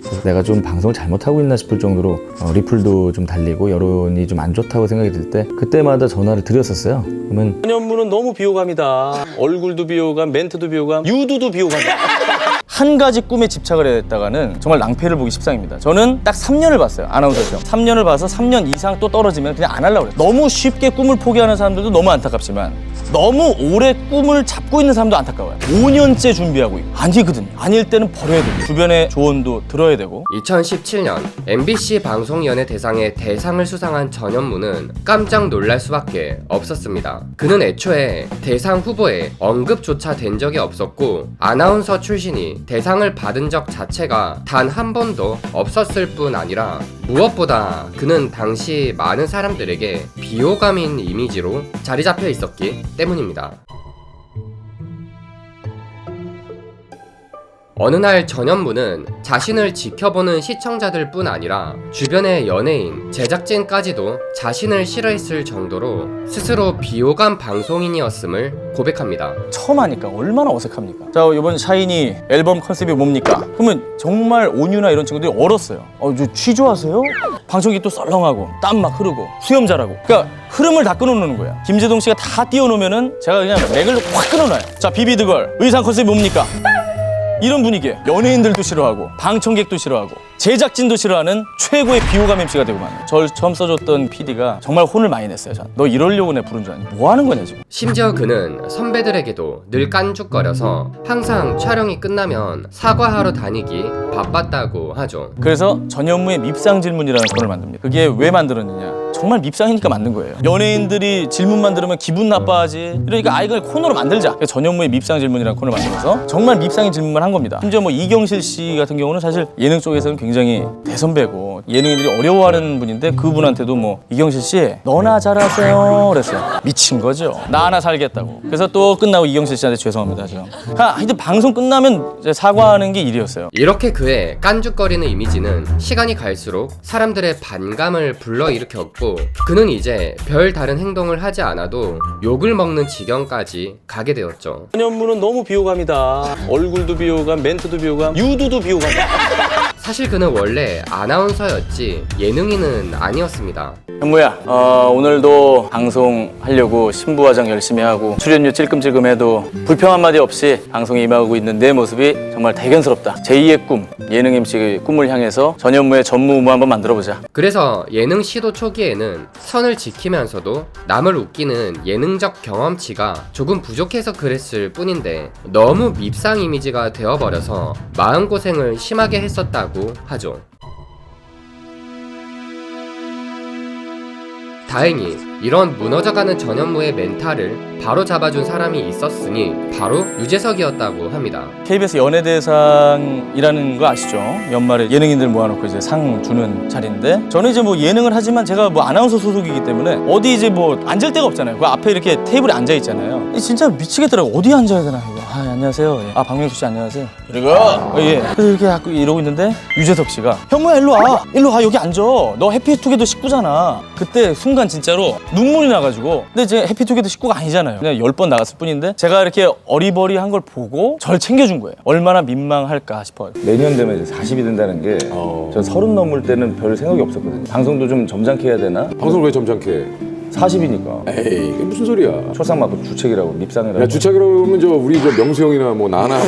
그래서 내가 좀 방송을 잘못하고 있나 싶을 정도로 리플도 좀 달리고 여론이 좀 안 좋다고 생각이 들 때 그때마다 전화를 드렸었어요. 그러면 전현무는 너무 비호감이다. 얼굴도 비호감, 멘트도 비호감, 유두도 비호감이야. 한 가지 꿈에 집착을 했다가는 정말 낭패를 보기 십상입니다. 저는 딱 3년을 봤어요. 아나운서 시험 3년을 봐서 3년 이상 또 떨어지면 그냥 안 하려고 그래요. 너무 쉽게 꿈을 포기하는 사람들도 너무 안타깝지만 너무 오래 꿈을 잡고 있는 사람도 안타까워요. 5년째 준비하고 있고 아니거든요. 아닐 때는 버려야 되고 주변의 조언도 들어야 되고. 2017년 MBC 방송위원회 대상의 대상을 수상한 전현무는 깜짝 놀랄 수밖에 없었습니다. 그는 애초에 대상 후보에 언급조차 된 적이 없었고 아나운서 출신이 대상을 받은 적 자체가 단 한 번도 없었을 뿐 아니라 무엇보다 그는 당시 많은 사람들에게 비호감인 이미지로 자리 잡혀 있었기 때문입니다. 어느 날 전현무는 자신을 지켜보는 시청자들 뿐 아니라 주변의 연예인, 제작진까지도 자신을 싫어했을 정도로 스스로 비호감 방송인이었음을 고백합니다. 처음 하니까 얼마나 어색합니까? 자, 이번 샤이니 앨범 컨셉이 뭡니까? 그러면 정말 온유나 이런 친구들이 얼었어요. 저 취조하세요? 방송이 또 썰렁하고 땀 막 흐르고 수염 잘하고. 그러니까 흐름을 다 끊어놓는 거야. 김재동 씨가 다 띄워놓으면은 제가 그냥 맥을 확 끊어놔요. 자, 비비드걸 의상 컨셉이 뭡니까? 이런 분위기에 연예인들도 싫어하고 방청객도 싫어하고 제작진도 싫어하는 최고의 비호감 MC가 되고 말이에요. 저를 처음 써줬던 PD가 정말 혼을 많이 냈어요. 너 이러려고 내 부른 줄 아니? 뭐 하는 거냐 지금? 심지어 그는 선배들에게도 늘 깐죽거려서 항상 촬영이 끝나면 사과하러 다니기 바빴다고 하죠. 그래서 전현무의 밉상 질문이라는 코너를 만듭니다. 그게 왜 만들었느냐? 정말 밉상이니까 만든 거예요. 연예인들이 질문만 들으면 기분 나빠하지. 이러니까 아예 그걸 코너로 만들자. 그래서 전현무의 밉상 질문이라는 코너를 만들어서 정말 밉상인 질문만 한 겁니다. 심지어 뭐 이경실 씨 같은 경우는 사실 예능 쪽에서는 굉장히 대선배고 예능인들이 어려워하는 분인데 그분한테도 뭐 이경실 씨 너나 잘하세요 그랬어요. 미친 거죠. 나 하나 살겠다고. 그래서 또 끝나고 이경실 씨한테 죄송합니다 지금. 하여튼 방송 끝나면 이제 사과하는 게 일이었어요. 이렇게 그의 깐죽거리는 이미지는 시간이 갈수록 사람들의 반감을 불러일으켰고 그는 이제 별 다른 행동을 하지 않아도 욕을 먹는 지경까지 가게 되었죠. 전현무는 너무 비호감이다. 얼굴도 비호감, 멘트도 비호감, 유두도 비호감이야. 사실 그는 원래 아나운서였지 예능인은 아니었습니다. 현무야, 오늘도 방송하려고 신부화장 열심히 하고 출연료 찔끔찔끔해도 불평 한마디 없이 방송에 임하고 있는 내 모습이 정말 대견스럽다. 제2의 꿈, 예능 MC의 꿈을 향해서 전현무의 전무후무 한번 만들어보자. 그래서 예능 시도 초기에는 선을 지키면서도 남을 웃기는 예능적 경험치가 조금 부족해서 그랬을 뿐인데 너무 밉상 이미지가 되어버려서 마음고생을 심하게 했었다고 하죠. 다행히 이런 무너져가는 전현무의 멘탈을 바로 잡아준 사람이 있었으니 바로 유재석이었다고 합니다. KBS 연예대상이라는 거 아시죠? 연말에 예능인들 모아놓고 이제 상 주는 자리인데 저는 이제 뭐 예능을 하지만 제가 뭐 아나운서 소속이기 때문에 어디 이제 뭐 앉을 데가 없잖아요. 그 앞에 이렇게 테이블에 앉아 있잖아요. 진짜 미치겠더라고. 어디 앉아야 되나 이거. 안녕하세요. 예. 박명수 씨 안녕하세요. 그리고 예. 그래서 이렇게 자꾸 이러고 있는데 유재석 씨가 현무야 일로 와 여기 앉아. 너 해피투게더 식구잖아. 그때 순간 진짜로 눈물이 나가지고 근데 이제 해피투게더 식구가 아니잖아요. 그냥 10번 나갔을 뿐인데 제가 이렇게 어리버리한 걸 보고 절 챙겨준 거예요. 얼마나 민망할까 싶어요. 내년 되면 이제 40이 된다는 게 전 30 넘을 때는 별 생각이 없었거든요. 방송도 좀 점잖게 해야 되나? 방송을 왜 점잖게 해? 40이니까 에이 그게 무슨 소리야. 초상막고 주책이라고 밉상이라고. 야 주차기로 하면 우리 명수 형이나 뭐 나나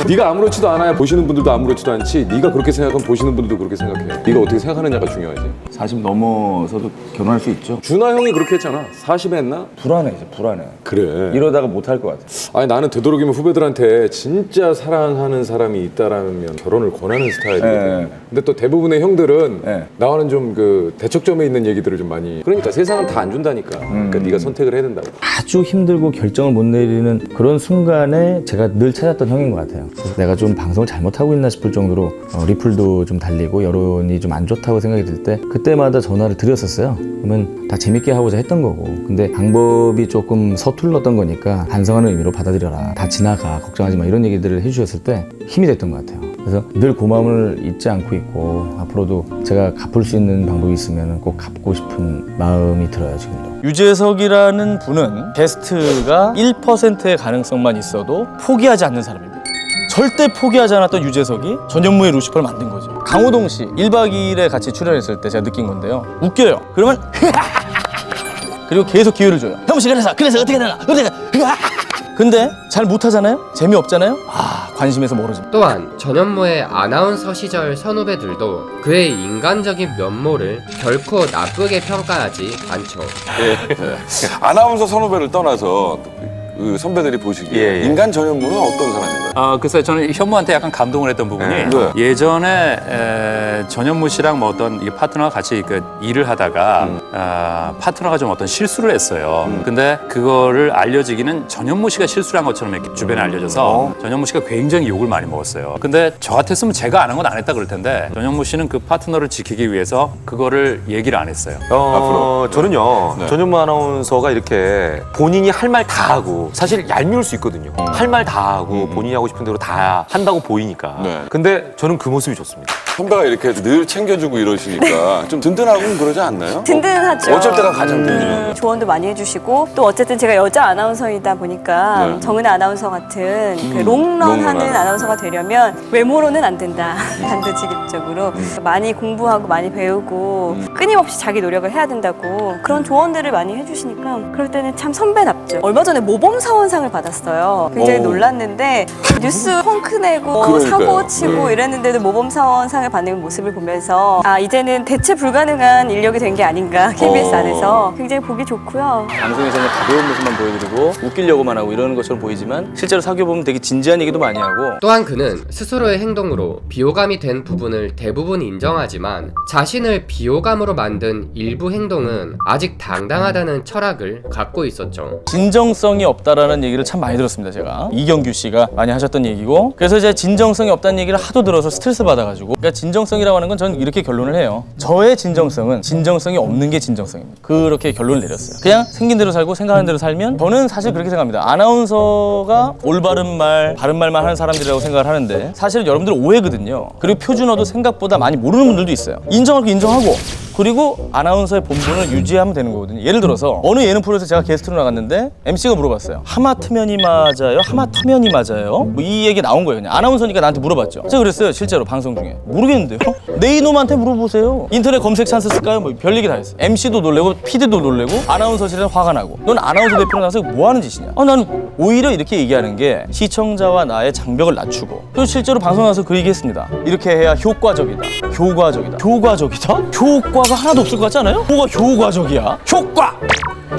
네가 아무렇지도 않아야 보시는 분들도 아무렇지도 않지. 네가 그렇게 생각하면 보시는 분들도 그렇게 생각해. 네가 어떻게 생각하느냐가 중요하지. 40 넘어서도 결혼할 수 있죠. 준하 형이 그렇게 했잖아. 40에 했나? 불안해 이제 불안해. 그래. 이러다가 못할 것 같아. 아니 나는 되도록이면 후배들한테 진짜 사랑하는 사람이 있다라면 결혼을 권하는 스타일이거든. 네. 근데 또 대부분의 형들은 네. 나와는 좀 그 대척점에 있는 얘기들을 좀 많이. 그러니까 세상은 다 안 준다니까. 그러니까 네가 선택을 해야 된다고. 아주 힘들고 결정을 못 내리는 그런 순간에 제가 늘 찾았던 형인 것 같아요. 그래서 내가 좀 방송을 잘못하고 있나 싶을 정도로 리플도 좀 달리고 여론이 좀 안 좋다고 생각이 들 때 그때마다 전화를 드렸었어요. 그러면 다 재밌게 하고자 했던 거고 근데 방법이 조금 서툴렀던 거니까 반성하는 의미로 받아들여라. 다 지나가. 걱정하지 마. 이런 얘기들을 해주셨을 때 힘이 됐던 것 같아요. 그래서 늘 고마움을 잊지 않고 있고 앞으로도 제가 갚을 수 있는 방법이 있으면 꼭 갚고 싶은 마음이 들어요 지금도. 유재석이라는 분은 게스트가 1%의 가능성만 있어도 포기하지 않는 사람입니다. 절대 포기하지 않았던 유재석이 전현무의 루시퍼를 만든 거죠. 강호동 씨 1박 2일에 같이 출연했을 때 제가 느낀 건데요. 웃겨요. 그러면 그리고 계속 기회를 줘요. 형 씨 그래서 어떻게 되나? 근데 잘 못하잖아요? 재미없잖아요? 관심에서 멀어집니다. 또한 전현무의 아나운서 시절 선후배들도 그의 인간적인 면모를 결코 나쁘게 평가하지 않죠. 아나운서 선후배를 떠나서 그 선배들이 보시기에 인간 전현무는 어떤 사람인가요? 그래서 저는 현무한테 약간 감동을 했던 부분이 네. 예전에 전현무 씨랑 뭐 어떤 이 파트너가 같이 그 일을 하다가 파트너가 좀 어떤 실수를 했어요. 근데 그거를 알려지기는 전현무 씨가 실수를 한 것처럼 이렇게 주변에 알려져서 전현무 씨가 굉장히 욕을 많이 먹었어요. 근데 저 같았으면 제가 안 한 건 안 했다 그럴 텐데 전현무 씨는 그 파트너를 지키기 위해서 그거를 얘기를 안 했어요. 앞으로. 저는요, 네. 전현무 아나운서가 이렇게 본인이 할 말 다 하고, 사실 얄미울 수 있거든요. 할 말 다 하고, 본인이 하고 싶은 대로 다 한다고 보이니까. 네. 근데 저는 그 모습이 좋습니다. 선배가 이렇게 늘 챙겨주고 이러시니까 좀 든든하고 그러지 않나요? 든든하죠. 어쩔 때가 가장 든든해요. 조언도 많이 해주시고 또 어쨌든 제가 여자 아나운서이다 보니까 네. 정은혜 아나운서 같은 그 롱런하는 롱런. 아나운서가 되려면 외모로는 안 된다. 단도직입적으로 많이 공부하고 많이 배우고 끊임없이 자기 노력을 해야 된다고 그런 조언들을 많이 해주시니까 그럴 때는 참 선배답죠. 얼마 전에 모범사원상을 받았어요. 굉장히 오. 놀랐는데 뉴스 펑크 내고 그러니까요. 사고 치고 이랬는데도 모범사원상을 받는 모습을 보면서 이제는 대체 불가능한 인력이 된 게 아닌가 KBS 안에서 굉장히 보기 좋고요. 방송에서는 가벼운 모습만 보여드리고 웃기려고만 하고 이러는 것처럼 보이지만 실제로 사귀어 보면 되게 진지한 얘기도 많이 하고 또한 그는 스스로의 행동으로 비호감이 된 부분을 대부분 인정하지만 자신을 비호감으로 만든 일부 행동은 아직 당당하다는 철학을 갖고 있었죠. 진정성이 없다라는 얘기를 참 많이 들었습니다. 제가 이경규 씨가 많이 하셨던 얘기고 그래서 이제 진정성이 없다는 얘기를 하도 들어서 스트레스 받아가지고 그러니까 진정성이라고 하는 건 저는 이렇게 결론을 해요. 저의 진정성은 진정성이 없는 게 진정성입니다. 그렇게 결론을 내렸어요. 그냥 생긴 대로 살고 생각하는 대로 살면 저는 사실 그렇게 생각합니다. 아나운서가 올바른 말, 바른 말만 하는 사람들이라고 생각을 하는데 사실은 여러분들 오해거든요. 그리고 표준어도 생각보다 많이 모르는 분들도 있어요. 인정할 거 인정하고 그리고 아나운서의 본분을 유지하면 되는 거거든요. 예를 들어서 어느 예능 프로에서 제가 게스트로 나갔는데 MC가 물어봤어요. 하마터면이 맞아요? 하마터면이 맞아요? 뭐 이 얘기 나온 거예요. 그냥 아나운서니까 나한테 물어봤죠. 제가 그랬어요. 실제로 방송 중에. 모르겠는데요? 내 이놈한테 물어보세요. 인터넷 검색 찬스 쓸까요? 뭐 별 얘기 다 했어요. MC도 놀래고 PD도 놀래고 아나운서실에는 화가 나고 넌 아나운서 대표로 나서 뭐 하는 짓이냐? 나는 오히려 이렇게 얘기하는 게 시청자와 나의 장벽을 낮추고 그리고 실제로 방송 나서 그 얘기 했습니다. 이렇게 해야 효과적이다. 효과적이다. 효과적이다? 효과가 하나도 없을 것 같지 않아요? 뭐가 효과적이야? 효과!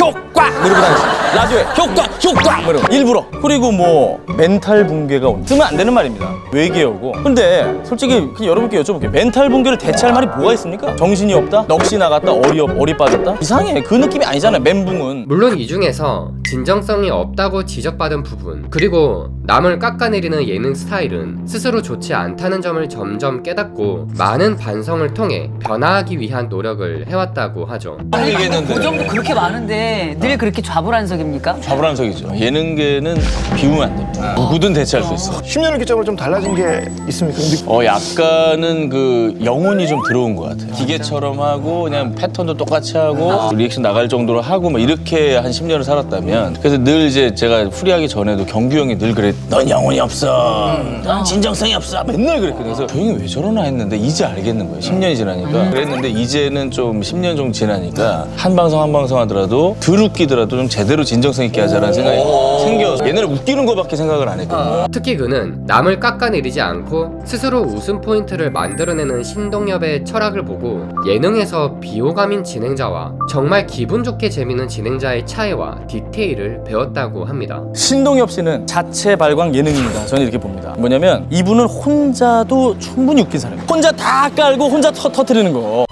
효과! 뭐 이러고 다녔어요. 라디오에 효과! 뭐 이러고 일부러. 그리고 뭐 멘탈 붕괴가 온다. 쓰면 안 되는 말입니다. 외계어고. 근데 솔직히 그냥 여러분께 여쭤볼게요. 멘탈 붕괴를 대체할 말이 뭐가 있습니까? 정신이 없다? 넋이 나갔다? 어리 빠졌다? 이상해. 그 느낌이 아니잖아요. 멘붕은. 물론 이 중에서 진정성이 없다고 지적받은 부분 그리고 남을 깎아내리는 예능 스타일은 스스로 좋지 않다는 점을 점점 깨닫고 많은 반성을 통해 변화하기 위한 노력을 해왔다고 하죠. 그 정도 그렇게 많은데 늘 그렇게 좌불안석입니까? 좌불안석이죠. 예능계는 비우면 안 됩니다. 누구든 대체할 수 있어. 10년을 기점으로 좀 달라진 게 있습니까? 근데 약간은 그 영혼이 좀 들어온 것 같아요. 기계처럼 하고 그냥 패턴도 똑같이 하고 리액션 나갈 정도로 하고 뭐 이렇게 한 10년을 살았다면 그래서 늘 이제 제가 후리하기 전에도 경규 형이 늘 그래. 넌 영혼이 없어. 넌 진정성이 없어. 맨날 그랬거든요. 그래서 저 형이 왜 저러나 했는데 이제 알겠는 거예요. 10년이 지나니까. 그랬는데 이제는 좀 10년 정도 지나니까 한 방송 한 방송 하더라도 덜 웃기더라도 좀 제대로 진정성 있게 하자라는 생각이 생겨서 옛날에 웃기는 거밖에 생각을 안 했거든요. 특히 그는 남을 깎아내리지 않고 스스로 웃음 포인트를 만들어내는 신동엽의 철학을 보고 예능에서 비호감인 진행자와 정말 기분 좋게 재미있는 진행자의 차이와 디테일을 배웠다고 합니다. 신동엽 씨는 자체 발광 예능입니다. 저는 이렇게 봅니다. 뭐냐면 이분은 혼자도 충분히 웃긴 사람이에요. 혼자 다 깔고 혼자 터트리는 거.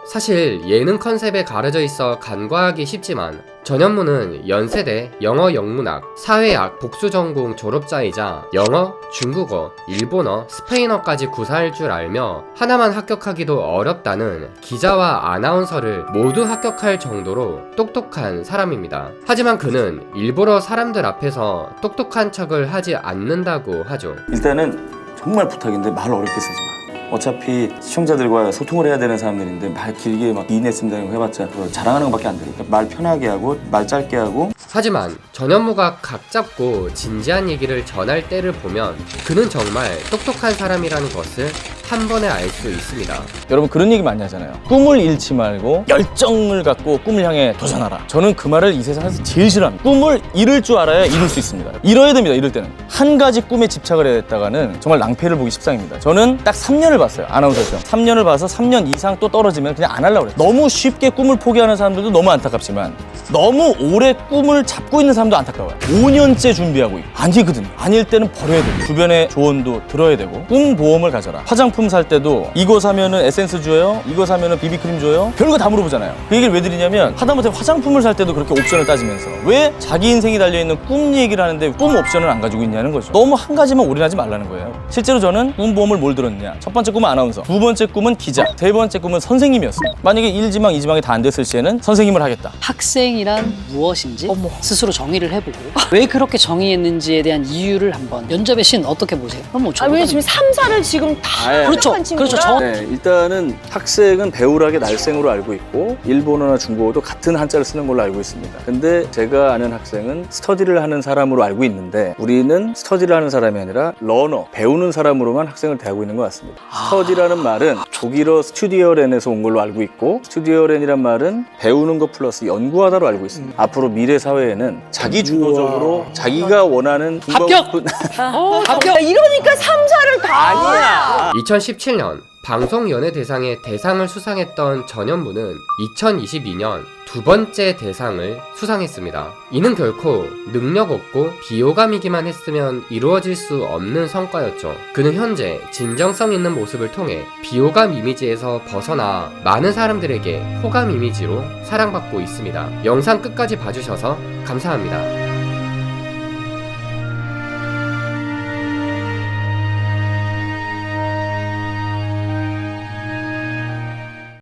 사실 예능 컨셉에 가려져 있어 간과하기 쉽지만 전현무는 연세대 영어 영문학, 사회학 복수전공 졸업자이자 영어, 중국어, 일본어, 스페인어까지 구사할 줄 알며 하나만 합격하기도 어렵다는 기자와 아나운서를 모두 합격할 정도로 똑똑한 사람입니다. 하지만 그는 일부러 사람들 앞에서 똑똑한 척을 하지 않는다고 하죠. 일단은 정말 부탁인데 말 어렵게 쓰지 마. 어차피 시청자들과 소통을 해야 되는 사람들인데 말 길게 막 이냈습니다 이런 거 해봤자 자랑하는 것밖에 안 되니까 말 편하게 하고 말 짧게 하고 하지만 전현무가 각 잡고 진지한 얘기를 전할 때를 보면 그는 정말 똑똑한 사람이라는 것을 한 번에 알 수 있습니다. 여러분 그런 얘기 많이 하잖아요. 꿈을 잃지 말고 열정을 갖고 꿈을 향해 도전하라. 저는 그 말을 이 세상에서 제일 싫어합니다. 꿈을 잃을 줄 알아야 이룰 수 있습니다. 잃어야 됩니다. 이럴 때는 한 가지 꿈에 집착을 했다가는 정말 낭패를 보기 십상입니다. 저는 딱 3년을 봤어요. 아나운서 시험 3년을 봐서 3년 이상 또 떨어지면 그냥 안 하려고 그래요. 너무 쉽게 꿈을 포기하는 사람들도 너무 안타깝지만 너무 오래 꿈을 잡고 있는 사람도 안타까워요. 5년째 준비하고 있고 아니거든요. 아닐 때는 버려야 되고 주변의 조언도 들어야 되고 꿈 보험을 가져라. 화장품 살 때도 이거 사면은 에센스 줘요? 이거 사면은 비비크림 줘요? 별거 다 물어보잖아요. 그 얘기를 왜 드리냐면 하다못해 화장품을 살 때도 그렇게 옵션을 따지면서 왜 자기 인생이 달려있는 꿈 얘기를 하는데 꿈 옵션을 안 가지고 있냐는 거죠. 너무 한 가지만 올인하지 말라는 거예요. 실제로 저는 꿈 보험을 뭘 들었냐. 첫 번째 꿈은 아나운서, 두 번째 꿈은 기자, 세 번째 꿈은 선생님이었습니다. 만약에 1지망, 2지망이 다 안 됐을 시에는 선생님을 하겠다. 학생이란 무엇인지 스스로 정의를 해보고 왜 그렇게 정의했는지에 대한 이유를 한번 면접의 신 어떻게 보세요? 그럼 뭐 왜냐면 지금 3사를 지금 다 그렇죠. 합격한 친구가 그렇죠. 네, 일단은 학생은 배우락의 날생으로 알고 있고 일본어나 중국어도 같은 한자를 쓰는 걸로 알고 있습니다. 근데 제가 아는 학생은 스터디를 하는 사람으로 알고 있는데 우리는 스터디를 하는 사람이 아니라 러너, 배우는 사람으로만 학생을 대하고 있는 것 같습니다. 스터디라는 말은 독일어 스튜디어렌에서 온 걸로 알고 있고 스튜디어렌이란 말은 배우는 것 플러스 연구하다로 알고 있습니다. 앞으로 미래 사회에는 자기 주도적으로 자기가 원하는 합격! 합격! 이러니까 3사를 다 아니야. 2017년 방송연예대상의 대상을 수상했던 전현무는 2022년 두 번째 대상을 수상했습니다. 이는 결코 능력 없고 비호감이기만 했으면 이루어질 수 없는 성과였죠. 그는 현재 진정성 있는 모습을 통해 비호감 이미지에서 벗어나 많은 사람들에게 호감 이미지로 사랑받고 있습니다. 영상 끝까지 봐주셔서 감사합니다.